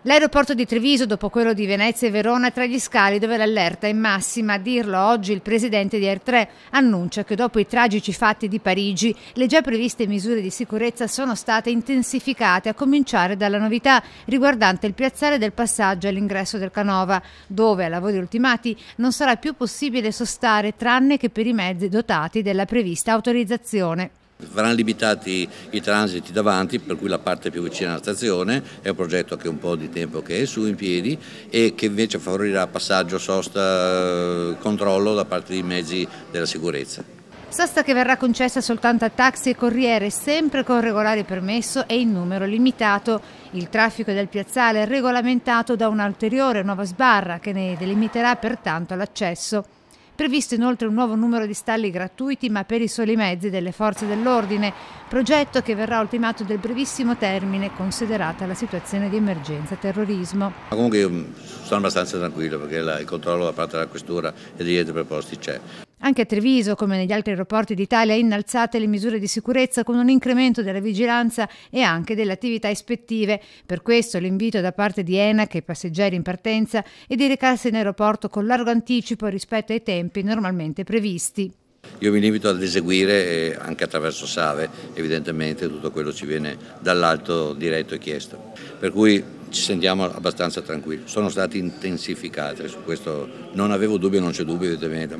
L'aeroporto di Treviso, dopo quello di Venezia e Verona, è tra gli scali dove l'allerta è massima. A dirlo oggi il presidente di Air3 annuncia che dopo i tragici fatti di Parigi le già previste misure di sicurezza sono state intensificate, a cominciare dalla novità riguardante il piazzale del passaggio all'ingresso del Canova, dove a lavori ultimati non sarà più possibile sostare tranne che per i mezzi dotati della prevista autorizzazione. Verranno limitati i transiti davanti, per cui la parte più vicina alla stazione è un progetto che è un po' di tempo che è su in piedi e che invece favorirà passaggio, sosta, controllo da parte dei mezzi della sicurezza. Sosta che verrà concessa soltanto a taxi e corriere, sempre con regolare permesso e in numero limitato. Il traffico del piazzale è regolamentato da un'ulteriore nuova sbarra che ne delimiterà pertanto l'accesso. Previsto inoltre un nuovo numero di stalli gratuiti ma per i soli mezzi delle forze dell'ordine, progetto che verrà ultimato nel brevissimo termine considerata la situazione di emergenza terrorismo. Comunque io sono abbastanza tranquillo perché il controllo da parte della questura e degli enti preposti c'è. Anche a Treviso, come negli altri aeroporti d'Italia, innalzate le misure di sicurezza con un incremento della vigilanza e anche delle attività ispettive. Per questo l'invito da parte di ENAC ai passeggeri in partenza è di recarsi in aeroporto con largo anticipo rispetto ai tempi normalmente previsti. Io mi limito ad eseguire, anche attraverso SAVE, evidentemente tutto quello ci viene dall'alto diretto e chiesto, per cui ci sentiamo abbastanza tranquilli. Sono state intensificate, su questo non avevo dubbio, non c'è dubbio evidentemente,